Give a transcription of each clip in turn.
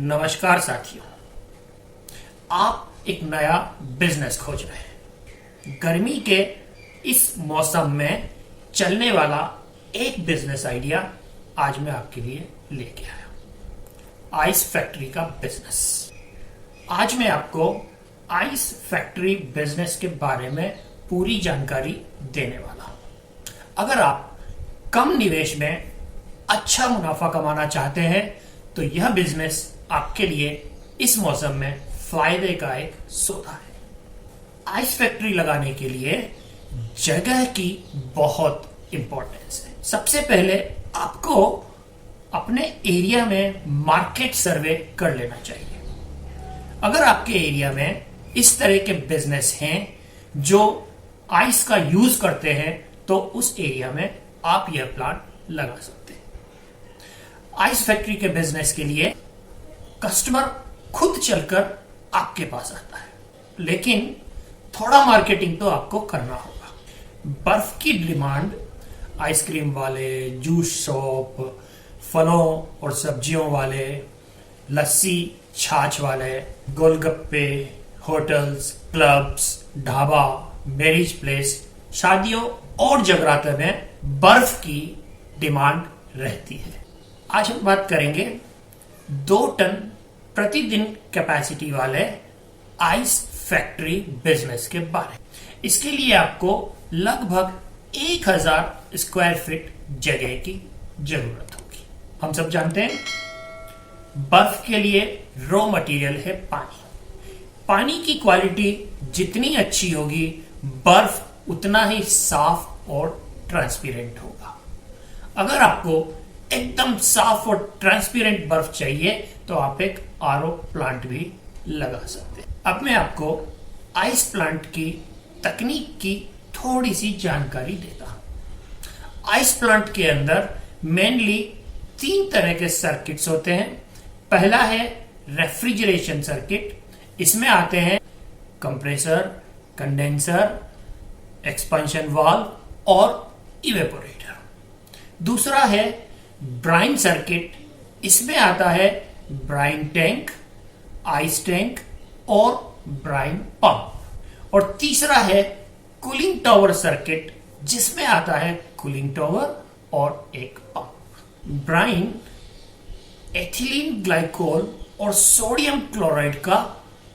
नमस्कार साथियों, आप एक नया बिजनेस खोज रहे हैं। गर्मी के इस मौसम में चलने वाला एक बिजनेस आइडिया आज मैं आपके लिए लेके आया। आइस फैक्ट्री का बिजनेस। आज मैं आपको आइस फैक्ट्री बिजनेस के बारे में पूरी जानकारी देने वाला हूं। अगर आप कम निवेश में अच्छा मुनाफा कमाना चाहते हैं तो यह बिजनेस आपके लिए इस मौसम में फायदे का एक सौदा है। आइस फैक्ट्री लगाने के लिए जगह की बहुत इंपॉर्टेंस है। सबसे पहले आपको अपने एरिया में मार्केट सर्वे कर लेना चाहिए। अगर आपके एरिया में इस तरह के बिजनेस हैं जो आइस का यूज करते हैं तो उस एरिया में आप यह प्लांट लगा सकते हैं। आइस फैक्ट्री के बिजनेस के लिए कस्टमर खुद चलकर आपके पास आता है, लेकिन थोड़ा मार्केटिंग तो आपको करना होगा। बर्फ की डिमांड आइसक्रीम वाले, जूस शॉप, फलों और सब्जियों वाले, लस्सी छाछ वाले, golgappe, hotels, clubs, dhaba, marriage place, शादियों और जगराते में बर्फ की डिमांड रहती है। आज हम बात करेंगे 2 टन प्रतिदिन कैपेसिटी वाले आइस फैक्ट्री बिजनेस के बारे में। इसके लिए आपको लगभग 1000 स्क्वायर फीट जगह की जरूरत होगी। हम सब जानते हैं बर्फ के लिए रॉ मटेरियल है पानी। पानी की क्वालिटी जितनी अच्छी होगी, बर्फ उतना ही साफ और ट्रांसपेरेंट होगा। अगर आपको एकदम साफ और ट्रांसपेरेंट बर्फ चाहिए तो आप एक आरओ प्लांट भी लगा सकते हैं। अब मैं आपको आइस प्लांट की तकनीक की थोड़ी सी जानकारी देता हूं। आइस प्लांट के अंदर मेनली 3 तरह के सर्किट्स होते हैं। पहला है रेफ्रिजरेशन सर्किट। इसमें आते हैं कंप्रेसर, कंडेंसर, एक्सपेंशन वाल्व और इवेपोरेटर। दूसरा है ब्राइन सर्किट। इसमें आता है ब्राइन टैंक, आइस टैंक और ब्राइन पंप। और तीसरा है कूलिंग टावर सर्किट, जिसमें आता है कूलिंग टावर और एक पंप। ब्राइन एथिलीन ग्लाइकोल और सोडियम क्लोराइड का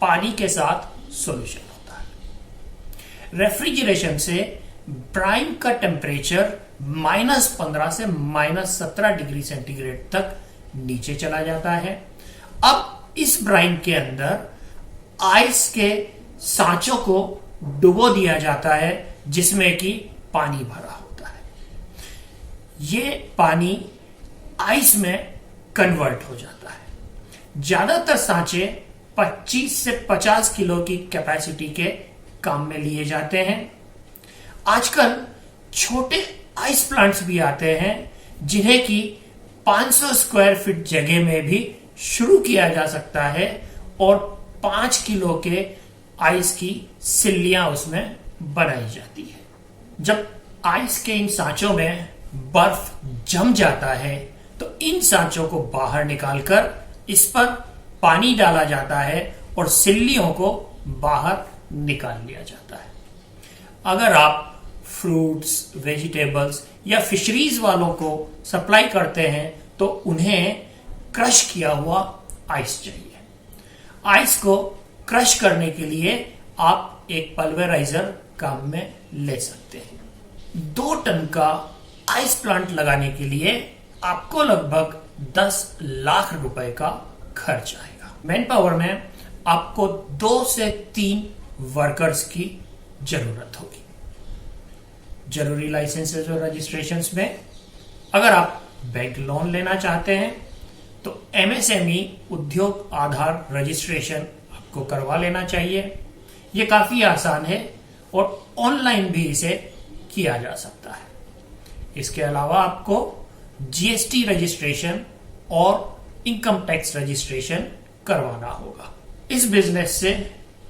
पानी के साथ सॉल्यूशन होता है। रेफ्रिजरेशन से ब्राइन का टेम्परेचर -15 से -17 डिग्री सेंटीग्रेड तक नीचे चला जाता है। अब इस ब्राइन के अंदर आइस के सांचों को डुबो दिया जाता है, जिसमें कि पानी भरा होता है। ये पानी आइस में कन्वर्ट हो जाता है। ज्यादातर सांचे 25 से 50 किलो की कैपेसिटी के काम में लिए जाते हैं। आजकल छोटे आइस प्लांट्स भी आते हैं जिन्हें कि 500 स्क्वायर फीट जगह में भी शुरू किया जा सकता है और 5 किलो के आइस की सिल्लियां उसमें बनाई जाती है। जब आइस के इन सांचों में बर्फ जम जाता है तो इन सांचों को बाहर निकालकर इस पर पानी डाला जाता है और सिल्लियों को बाहर निकाल लिया जाता है। अगर आप फ्रूट्स, वेजिटेबल्स या फिशरीज वालों को सप्लाई करते हैं तो उन्हें क्रश किया हुआ आइस चाहिए। आइस को क्रश करने के लिए आप एक पल्वेराइजर काम में ले सकते हैं। 2 टन का आइस प्लांट लगाने के लिए आपको लगभग 10 लाख रुपए का खर्च आएगा। मैन पावर में आपको 2 से 3 वर्कर्स की जरूरत होगी। जरूरी लाइसेंसेस और रजिस्ट्रेशंस में अगर आप बैंक लोन लेना चाहते हैं तो एमएसएमई उद्योग आधार रजिस्ट्रेशन आपको करवा लेना चाहिए। यह काफी आसान है और ऑनलाइन भी इसे किया जा सकता है। इसके अलावा आपको जीएसटी रजिस्ट्रेशन और इनकम टैक्स रजिस्ट्रेशन करवाना होगा। इस बिजनेस से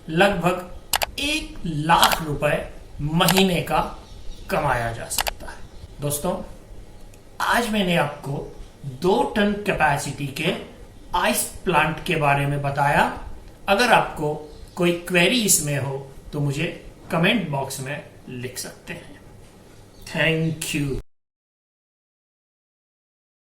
लगभग 1 लाख रुपए महीने का कमाया जा सकता है। दोस्तों, आज मैंने आपको 2 टन कैपेसिटी के आइस प्लांट के बारे में बताया। अगर आपको कोई क्वेरी इसमें हो तो मुझे कमेंट बॉक्स में लिख सकते हैं। Thank you.